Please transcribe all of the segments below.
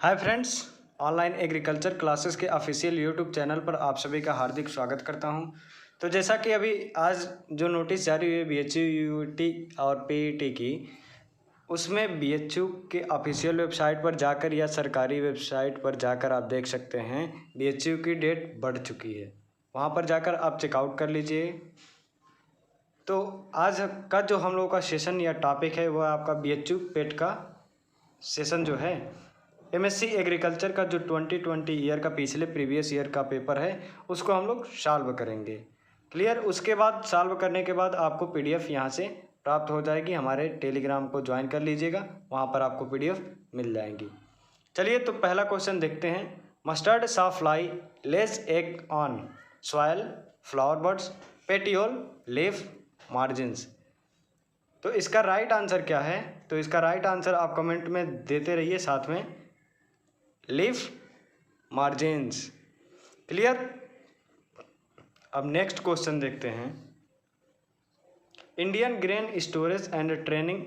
Hi friends, online agriculture classes के official YouTube channel पर आप सभी का हार्दिक स्वागत करता हूं। तो जैसा कि अभी आज जो नोटिस जारी हुई BHU UT और PET की, उसमें BHU के ऑफिशियल वेबसाइट पर जाकर या सरकारी वेबसाइट पर जाकर आप देख सकते हैं BHU की डेट बढ़ चुकी है। वहां पर जाकर आप चेकआउट कर लीजिए। तो आज का जो हम लोगों का सेशन या टॉपिक है वह आपका BHU पेट का सेशन जो है MSc एग्रीकल्चर का जो 2020 ईयर का पिछले प्रीवियस ईयर का पेपर है उसको हम लोग सॉल्व करेंगे। क्लियर। उसके बाद सॉल्व करने के बाद आपको PDF यहाँ से प्राप्त हो जाएगी। हमारे टेलीग्राम को ज्वाइन कर लीजिएगा, वहाँ पर आपको PDF मिल जाएंगी। चलिए तो पहला क्वेश्चन देखते हैं। मस्टर्ड सा fly less egg on soil flower birds petiole leaf margins. तो इसका राइट आंसर क्या है? तो इसका राइट आंसर आप कमेंट में देते रहिए, साथ में लीफ मार्जिन्स। क्लियर। अब नेक्स्ट क्वेश्चन देखते हैं। Indian grain storage and training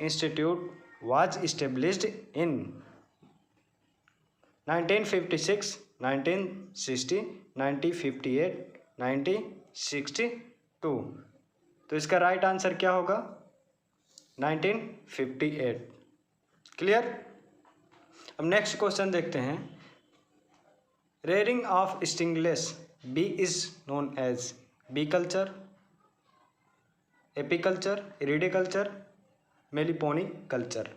institute was established in 1956, 1960, 1958, 1962। तो इसका राइट आंसर क्या होगा? 1958। क्लियर। अब नेक्स्ट क्वेश्चन देखते हैं। Rearing of stingless bee is known as bee culture, apiculture, iridiculture, meliponiculture.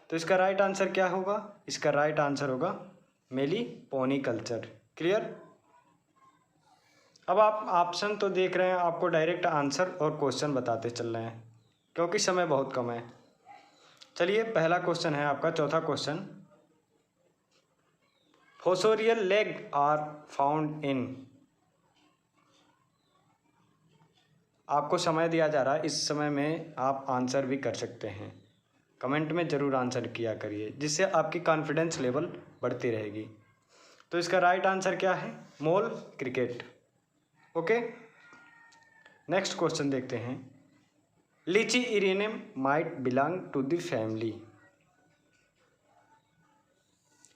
तो इसका राइट आंसर क्या होगा? इसका राइट आंसर होगा मेलीपोनी कल्चर। क्लियर। अब आप ऑप्शन तो देख रहे हैं, आपको डायरेक्ट आंसर और क्वेश्चन बताते चल रहे हैं क्योंकि समय बहुत कम है। चलिए पहला क्वेश्चन है आपका, चौथा question. Fossorial leg are found in. आपको समय दिया जा रहा है, इस समय में आप आंसर भी कर सकते हैं। कमेंट में ज़रूर आंसर किया करिए, जिससे आपकी कॉन्फिडेंस लेवल बढ़ती रहेगी। तो इसका राइट आंसर क्या है? Mole cricket. Okay. Next question देखते हैं। Litchi erineum mite belong to the family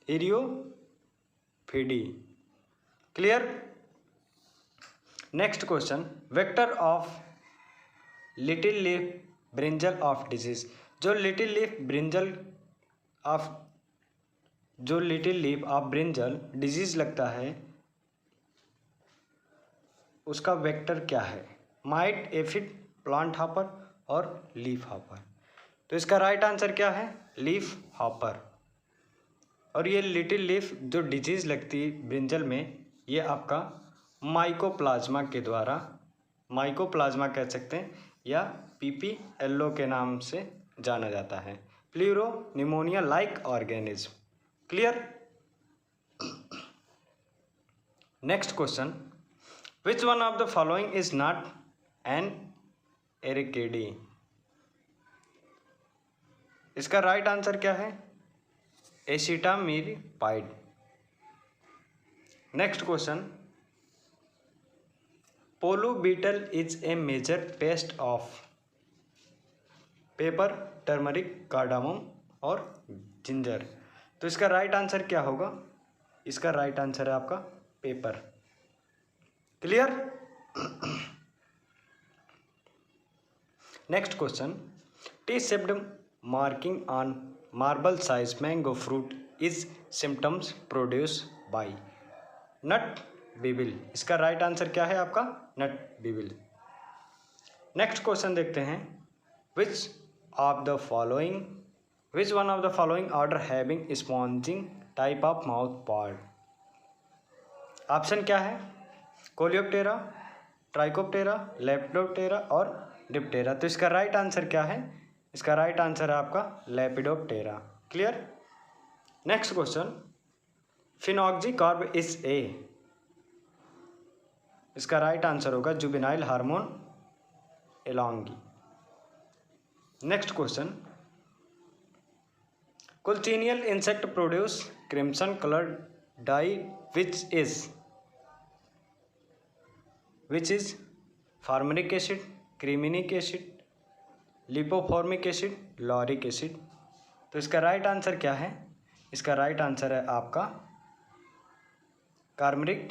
Eriophyidae. Clear. Next question. Vector of little leaf brinjal of disease. जो little leaf of brinjal disease लगता है उसका वेक्टर क्या है? माइट, एफिड, प्लांट हॉपर और leaf hopper. तो इसका राइट आंसर क्या है? Leaf hopper. और ये लिटिल लीफ जो डिजीज़ लगती है ब्रिंजल में, ये आपका माइकोप्लाज्मा के द्वारा, माइकोप्लाज्मा कह सकते हैं या PPLO के नाम से जाना जाता है, pleuro pneumonia like organism. Clear. Next question. Which one of the following is not an acaricide. इसका राइट आंसर क्या है? Acetamiprid. Next question. Pollu beetle is a major pest of pepper, turmeric, cardamom और जिंजर। तो इसका right answer क्या होगा? इसका right answer है आपका pepper. Clear. Next question. T shaped marking on marble size mango fruit is symptoms produce by nut weevil. इसका right answer क्या है आपका? नट बिबिल। नेक्स्ट क्वेश्चन देखते हैं। Which one of the following order having sponging type of mouth part. Option क्या है? Coleoptera, ट्राइकोप्टेरा, lepidoptera और Diptera. तो इसका राइट आंसर क्या है? इसका राइट आंसर है आपका lepidoptera. Clear. Next question. Fenoxycarb is a. इसका राइट आंसर होगा जुवेनाइल हार्मोन एलॉन्गी। Next question. Cochineal insect produce crimson coloured dye which is formic acid, carminic acid, lipoformic acid, lauric acid. तो इसका right answer क्या है? इसका right answer है आपका carbonic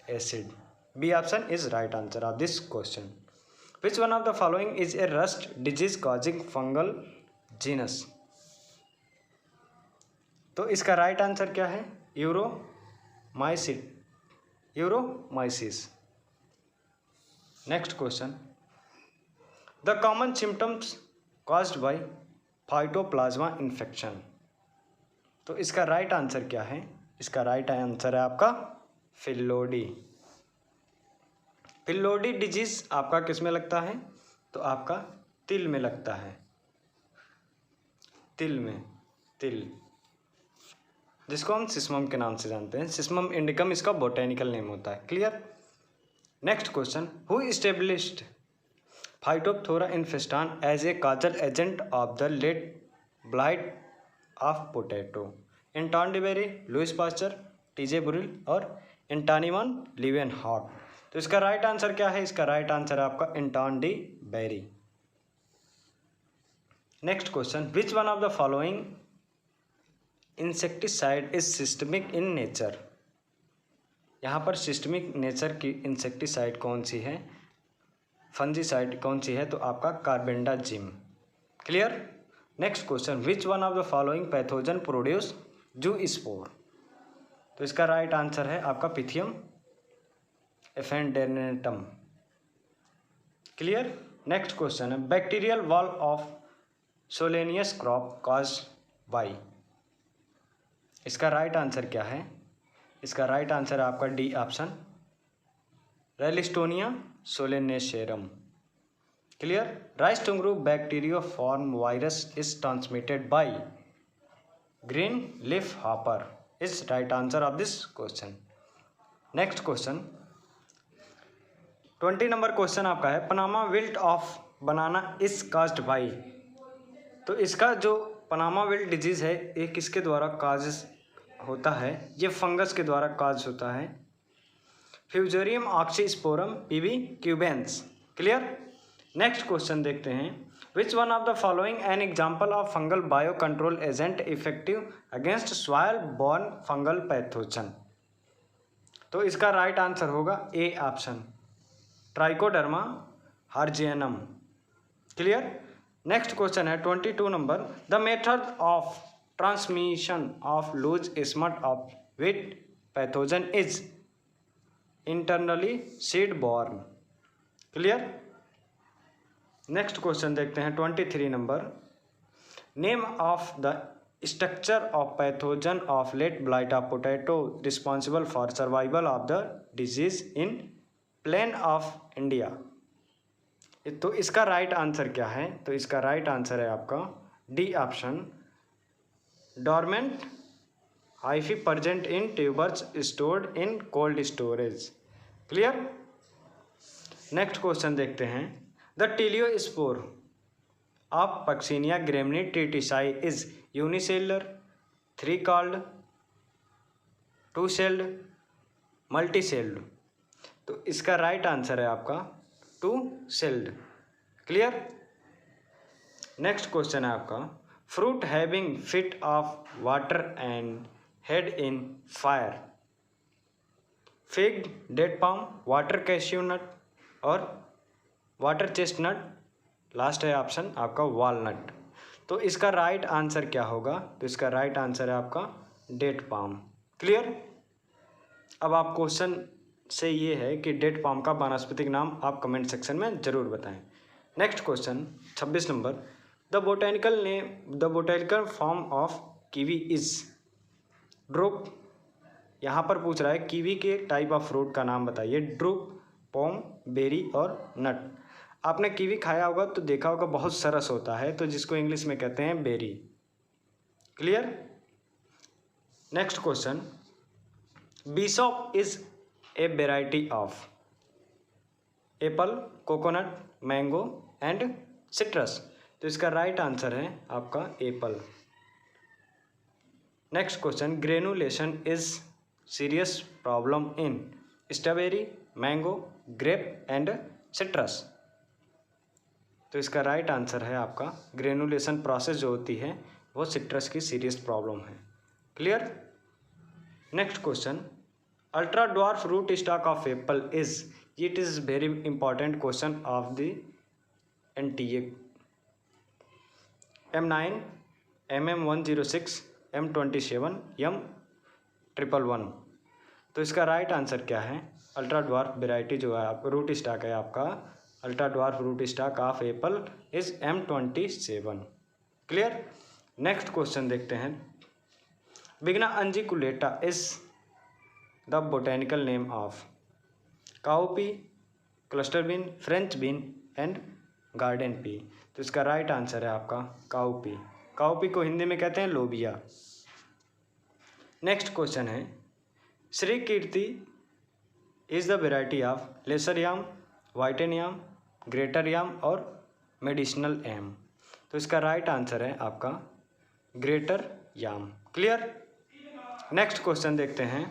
acid. B option is right answer of this question. Which one of the following is a rust disease causing fungal genus. तो इसका right answer क्या है? Uromyces. Next question, the common symptoms caused by phytoplasma infection. तो इसका right answer क्या है? इसका right answer है आपका फिलोडी। फिलोडी डिजीज आपका किस में लगता है? तो आपका तिल में लगता है, तिल, जिसको हम सिस्मम के नाम से जानते हैं। सिस्मम इंडिकम इसका बोटेनिकल नेम होता है। Clear. Next question, who established phytophthora infestans as a causal agent of the late blight of potato? Anton de Bary, Louis Pasteur, TJ Burrill और एंटोनी लीवेनहॉक। तो इसका राइट आंसर क्या है? इसका राइट आंसर है आपका Anton de Bary. Next question, which one of the following insecticide is systemic in nature. यहाँ पर सिस्टमिक नेचर की इंसेक्टिसाइड कौन सी है, फंजीसाइड कौन सी है? तो आपका carbendazim. Clear. Next question, which one of the following pathogen produce zoospore. तो इसका राइट आंसर है आपका pythium aphanidermatum. Clear. Next question है, bacterial wilt of solanaceous crop cause by. इसका राइट आंसर क्या है? इसका राइट आंसर है आपका D option, ralstonia solanacearum. Clear. Rice tungro bacteriform virus is transmitted by green leaf hopper is right answer of this question. Next question 20 number question आपका है, Panama wilt of banana is caused by. तो इसका जो Panama wilt disease है ये किसके द्वारा cause होता है? ये फंगस के द्वारा काज होता है, fusarium oxysporum PV cubense. Clear. Next question देखते हैं, which one of the following an example of fungal biocontrol agent effective against soil borne fungal pathogen. तो इसका राइट आंसर होगा A option, trichoderma harzianum. Clear. Next question है 22 number, the method of transmission of loose smut of wheat pathogen is internally seed borne. Clear. Next question देखते हैं 23 number, name of the structure of pathogen of late blight of potato responsible for survival of the disease in plain of India. तो इसका right answer क्या है? तो इसका right answer है आपका D option, dormant hyphae present in tubers stored in cold storage. Clear. Next question देखते हैं, the teliospore of puccinia graminis tritici is unicellular, 3 called, 2 celled, multicelled. तो इसका राइट आंसर है आपका 2 सेल्ड। क्लियर। नेक्स्ट क्वेश्चन है आपका, fruit having fit of water and head in fire, fig, date palm, water cashew nut और water chestnut. Last है option आपका walnut. तो इसका राइट आंसर क्या होगा? तो इसका राइट आंसर है आपका डेट पाम। क्लियर। अब आप क्वेश्चन से ये है कि डेट पाम का वानस्पतिक नाम आप कमेंट सेक्शन में जरूर बताएं। Next question 26 number, the botanical form of kiwi is drupe. यहाँ पर पूछ रहा है कीवी के टाइप ऑफ फ्रूट का नाम बताइए, ड्रूप, पोम, बेरी और नट। आपने कीवी खाया होगा तो देखा होगा बहुत सरस होता है, तो जिसको इंग्लिश में कहते हैं berry. Clear. Next question, bisop is a variety of apple, coconut, mango and citrus. तो इसका राइट आंसर है आपका apple. Next question, granulation is serious problem in strawberry, mango, grape and citrus. तो इसका राइट आंसर है आपका granulation process जो होती है वो सिट्रस की सीरियस प्रॉब्लम है। Clear. Next question, ultra dwarf root stock of apple is, it is very important question of the NTA, M9, MM106, M27, M111। तो इसका राइट आंसर क्या है? अल्ट्रा ड्वार्फ वेराइटी जो है आपका रूट स्टॉक है आपका, ultra dwarf root stock of apple is M27। Clear. Next question देखते हैं, vigna unguiculata is the botanical name of cowpea, cluster bean, French bean and garden pea. तो इसका right answer है आपका काउपी। काउपी को हिंदी में कहते हैं लोबिया। नेक्स्ट क्वेश्चन है, Sree Keerthi is the variety of lesser yam, whiten yam, greater yam और मेडिसिनल याम। तो इसका राइट आंसर है आपका greater yam. Clear. Next question देखते हैं,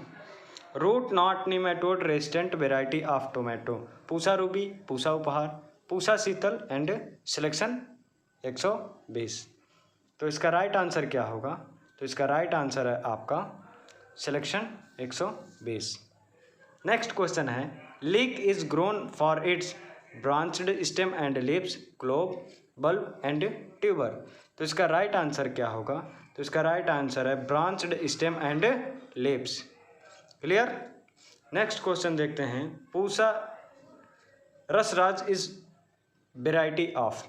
root knot nematode resistant variety of tomato, Pusa Ruby, Pusa Uphar, Pusa Sheetal and selection 120। तो इसका राइट आंसर क्या होगा? तो इसका राइट आंसर है आपका सिलेक्शन 120। नेक्स्ट क्वेश्चन है, leek is grown for its branched stem and leaves, clove, bulb and tuber. तो इसका राइट आंसर क्या होगा? तो इसका राइट आंसर है branched stem and leaves. Clear. Next question देखते हैं, Pusa Rasraj is variety of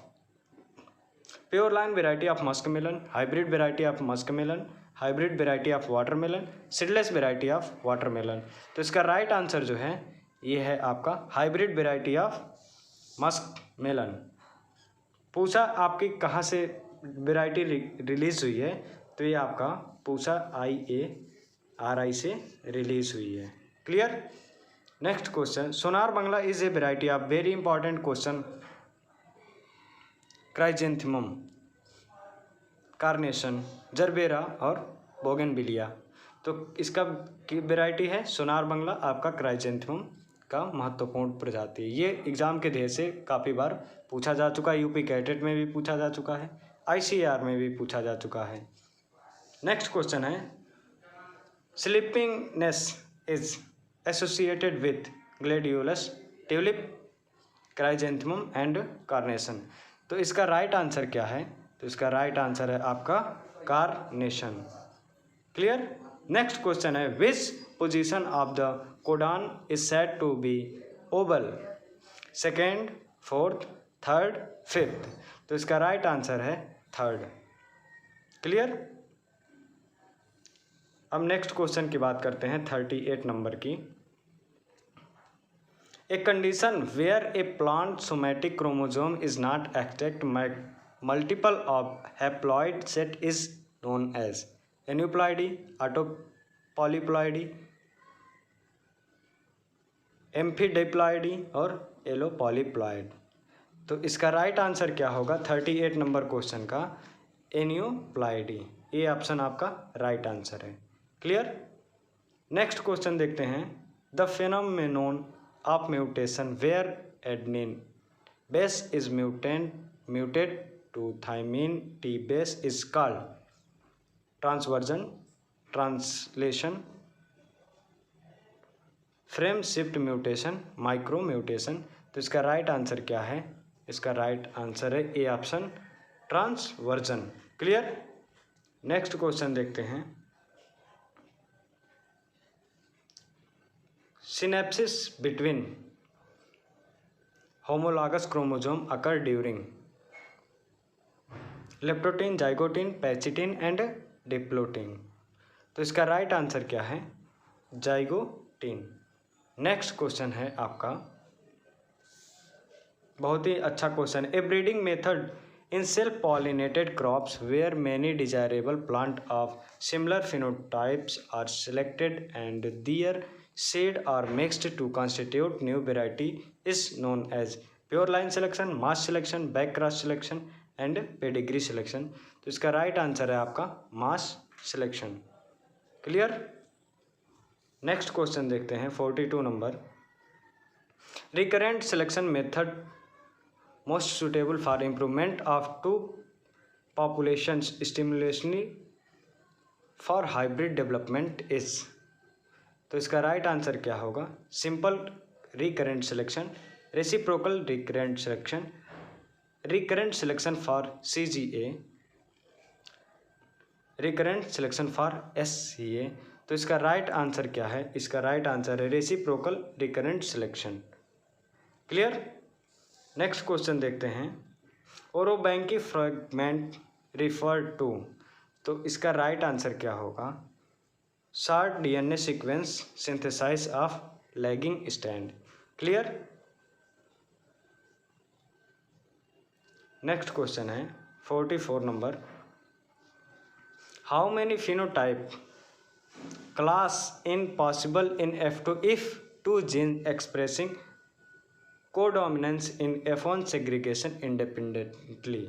pure line variety of Musk melon, hybrid variety of Musk melon, hybrid variety of watermelon, seedless variety of watermelon. तो इसका right answer जो है ये है आपका hybrid variety of Musk melon. Pusa आपकी कहाँ से वेराइटी रिलीज हुई है? तो ये आपका पूसा IARI से रिलीज हुई है। Clear. Next question, Sonar Bangla is a variety of, very important question, chrysanthemum, carnation, gerbera और बोगनविलिया। तो इसका वेराइटी है सोनार बंगला आपका क्राइजेंथेमम का महत्वपूर्ण प्रजाति। ये एग्जाम के ध्येय से काफ़ी बार पूछा जा चुका है, यूपी कैडेट में भी पूछा जा चुका है, ICAR में भी पूछा जा चुका है। नेक्स्ट क्वेश्चन है, sleepiness is associated with gladiolus, tulip, chrysanthemum and carnation. तो इसका राइट आंसर क्या है? तो इसका राइट आंसर है आपका कार्नेशन। क्लियर। नेक्स्ट क्वेश्चन है, which position of the codon is said to be oval, second, fourth, third, fifth. तो इसका राइट आंसर है थर्ड। क्लियर। अब नेक्स्ट क्वेश्चन की बात करते हैं 38 नंबर की, a condition where a plant somatic chromosome is not extract multiple of haploid set is known as aneuploidy, autopolyploidy, amphidiploidy और एलोपॉलीप्लॉइड। तो इसका राइट आंसर क्या होगा 38 नंबर क्वेश्चन का? एन्यूप्लॉइडी। ये ऑप्शन आपका राइट आंसर है। क्लियर। नेक्स्ट क्वेश्चन देखते हैं, the phenomenon of mutation where adenine base is muted to thymine T base is called transversion, translation, frame shift mutation, micro mutation. तो इसका right answer क्या है? इसका राइट आंसर है A option, transversion. Clear. Next question देखते हैं, synapsis between homologous chromosome occur during leptotene, zygotene, pachytene and diplotene. तो इसका राइट आंसर क्या है? जाइगोटीन। नेक्स्ट क्वेश्चन है आपका, बहुत ही अच्छा question, a breeding method in self pollinated crops where many desirable plant of similar phenotypes are selected and their seed are mixed to constitute new variety is known as pure line selection, mass selection, back cross selection and pedigree selection। तो इसका right answer है आपका mass selection. Clear. Next question देखते हैं 42 number, recurrent selection method most suitable for improvement of two populations स्टिमुलेशनी for hybrid development is, तो इसका right answer क्या होगा? Simple recurrent selection, reciprocal recurrent selection, recurrent selection for CGA, recurrent selection for SCA। तो इसका right answer क्या है? इसका राइट आंसर है reciprocal recurrent selection. Clear? Next question देखते हैं। ओरोबैंकी फ्रैगमेंट रिफर टू, तो इसका राइट आंसर क्या होगा? Short DNA sequence synthesize of lagging stand. Clear? Next question है 44 number. How many phenotype class in possible in F2 if two genes expressing codominance in F1 segregation independently?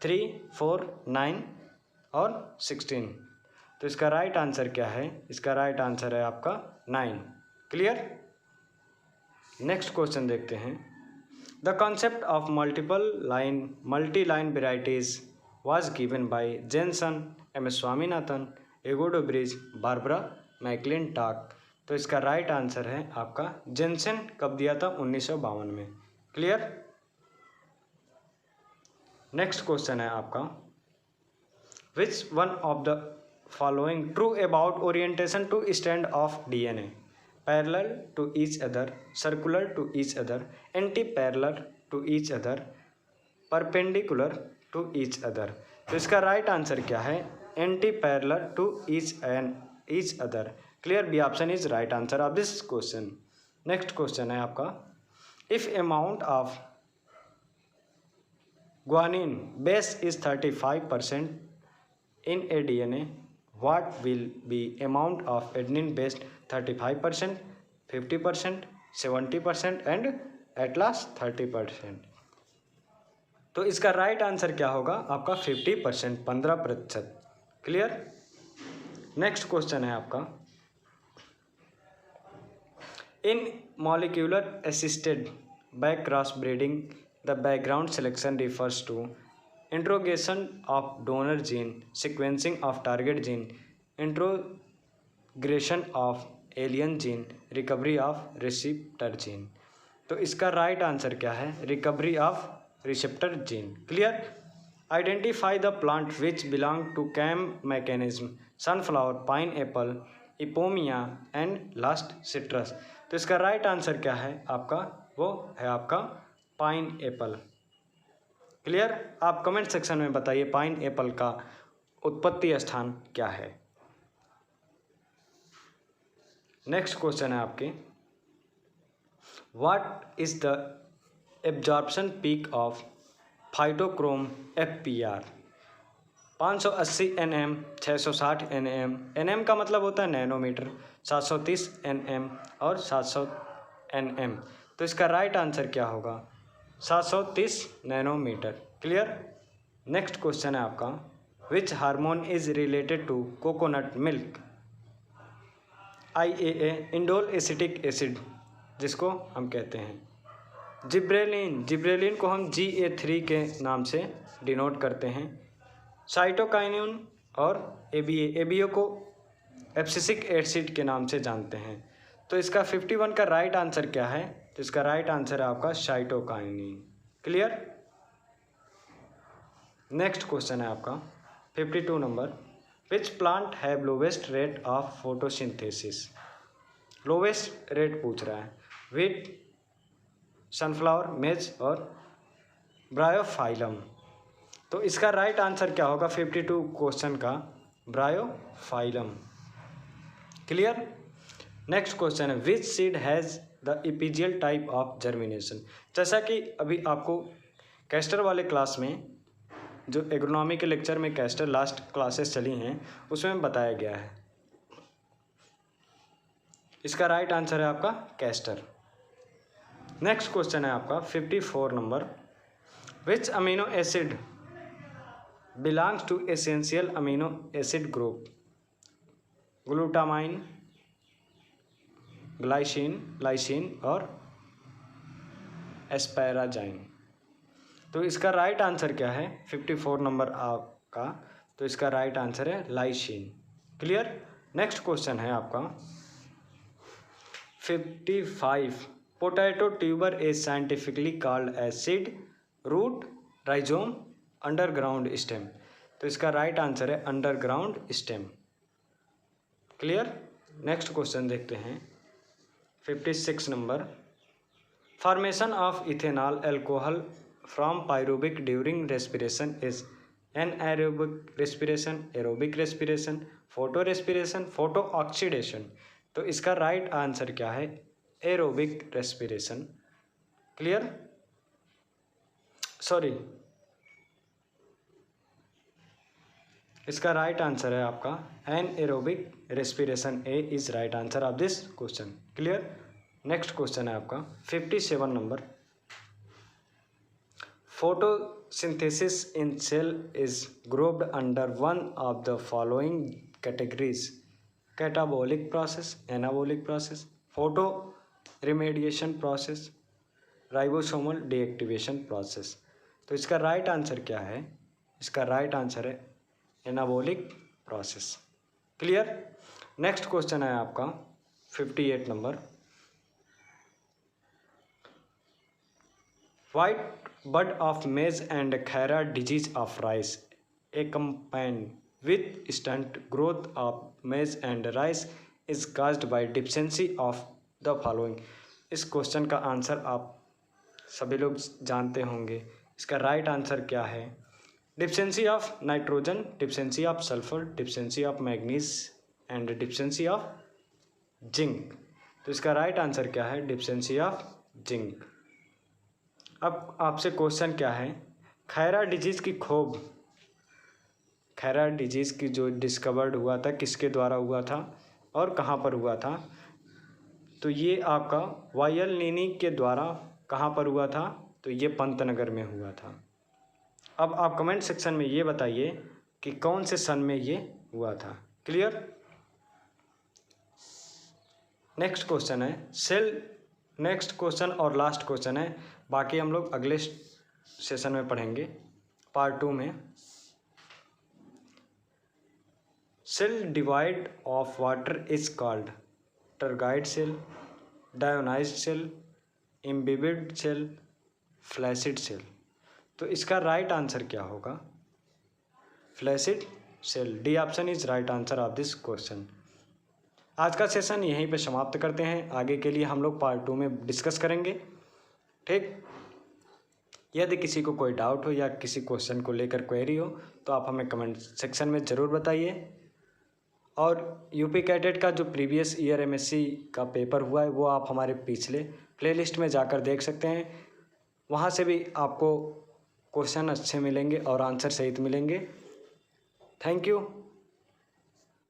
3, 4, 9 और 16। तो इसका right answer क्या है? इसका right answer है आपका 9। Clear? Next question देखते हैं। The concept of multi line varieties was given by Jensen, M. Swaminathan, एगोडो ब्रिज, बारबरा मैकलिनटॉक। तो इसका राइट आंसर है आपका जेनसन। कब दिया था? 1952 में। क्लियर? नेक्स्ट क्वेश्चन है आपका which one of the following true about orientation to stand of DNA? Parallel to each other, circular to each other, anti parallel to each other, perpendicular to each other. तो इसका right answer क्या है? Anti parallel to each other. Clear? B option is right answer of this question. Next question है आपका if amount of guanine base is 35% in a DNA, what will be amount of adenine based 35%, 50%, 70% and at last 30%? तो इसका right answer क्या होगा आपका? 50%, 15%। Clear? Next question है आपका in molecular assisted by cross breeding the background selection refers to interrogation of donor gene, sequencing of target gene, introgression of alien gene, recovery of receptor gene। तो इसका right answer क्या है? Recovery of receptor gene. Clear? Identify the plant which belong to CAM mechanism, sunflower, pineapple, Ipomoea and last citrus. तो इसका right answer क्या है आपका? वो है आपका पाइन एप्पल। क्लियर? आप कमेंट सेक्शन में बताइए पाइन एप्पल का उत्पत्ति स्थान क्या है। नेक्स्ट क्वेश्चन है आपके what is the absorption peak of phytochrome FPR? 580 nm, 660 nm, nm का मतलब होता है नैनोमीटर, 730 nm और 700 nm। तो इसका राइट आंसर क्या होगा? 730 नैनोमीटर। क्लियर? नेक्स्ट क्वेश्चन है आपका which hormone is related to coconut milk? IAA, indole acetic acid जिसको हम कहते हैं, जिब्रेलिन को हम GA3 के नाम से डिनोट करते हैं, साइटोकाइनिन और ABA को एब्सिसिक एसिड के नाम से जानते हैं। तो इसका 51 का राइट आंसर क्या है? तो इसका राइट आंसर है आपका साइटोकाइनिन। क्लियर? नेक्स्ट क्वेश्चन है आपका 52 number which plant have lowest rate of photosynthesis? Lowest rate पूछ रहा है। व्हीट, सनफ्लावर, मेज और ब्रायोफाइलम। तो इसका राइट आंसर क्या होगा 52 क्वेश्चन का? ब्रायोफाइलम। क्लियर? नेक्स्ट क्वेश्चन है which seed has the epigeal type of germination? जैसा कि अभी आपको कैस्टर वाले क्लास में जो एग्रोनॉमी के लेक्चर में कैस्टर लास्ट क्लासेस चली हैं उसमें बताया गया है। इसका राइट आंसर है आपका कैस्टर। नेक्स्ट क्वेश्चन है आपका 54 number which amino acid belongs to essential amino acid group? Glutamine, glycine, lysine और एस्पैराजाइन। तो इसका राइट आंसर क्या है 54 नंबर आपका? तो इसका राइट आंसर है लाइसिन। क्लियर। नेक्स्ट क्वेश्चन है आपका 55। Potato tuber is scientifically called as seed, root, rhizome, underground stem. तो इसका राइट आंसर है underground stem. Clear. Next question देखते हैं 56 number. Formation of ethanol alcohol from pyruvic during respiration is anaerobic respiration, aerobic respiration, photo respiration, photo oxidation. तो इसका right answer क्या है? Aerobic respiration. Clear. Sorry, इसका right answer है आपका anaerobic respiration. A is right answer of this question. Clear. Next question है आपका 57 number. Photosynthesis in cell is grouped under one of the following categories: catabolic process, anabolic process, photoremediation process, ribosomal deactivation process। तो इसका right answer क्या है? इसका right answer है anabolic process. Clear. Next question है आपका 58 number. White bud of maize and khera disease of rice accompanied with stunt growth of maize and rice is caused by deficiency of the following। इस question का answer आप सभी लोग जानते होंगे। इसका राइट आंसर क्या है? Deficiency of nitrogen, deficiency of sulphur, deficiency of manganese and deficiency of zinc. तो इसका राइट आंसर क्या है? Deficiency of zinc. अब आपसे क्वेश्चन क्या है? खैरा डिजीज़ की खोज, खैरा डिजीज़ की जो डिस्कवर्ड हुआ था किसके द्वारा हुआ था और कहाँ पर हुआ था? तो ये आपका वायलिनी के द्वारा कहाँ पर हुआ था? तो ये पंतनगर में हुआ था। अब आप कमेंट सेक्शन में ये बताइए कि कौन से सन में ये हुआ था। क्लियर। नेक्स्ट क्वेश्चन है नेक्स्ट क्वेश्चन और लास्ट क्वेश्चन है, बाकी हम लोग अगले सेशन में पढ़ेंगे पार्ट 2 में। Cell devoid of water is called turgid cell, deionised cell, imbibed cell, flaccid cell. तो इसका राइट आंसर क्या होगा? Flaccid cell. D option is right answer of this question. आज का सेशन यहीं पे समाप्त करते हैं। आगे के लिए हम लोग पार्ट 2 में डिस्कस करेंगे। ठीक। यदि किसी को कोई डाउट हो या किसी क्वेश्चन को लेकर क्वेरी हो तो आप हमें कमेंट सेक्शन में ज़रूर बताइए। और यूपी कैडेट का जो प्रीवियस ईयर एमएससी का पेपर हुआ है वो आप हमारे पिछले प्लेलिस्ट में जाकर देख सकते हैं। वहाँ से भी आपको क्वेश्चन अच्छे मिलेंगे और आंसर सहित मिलेंगे। Thank you.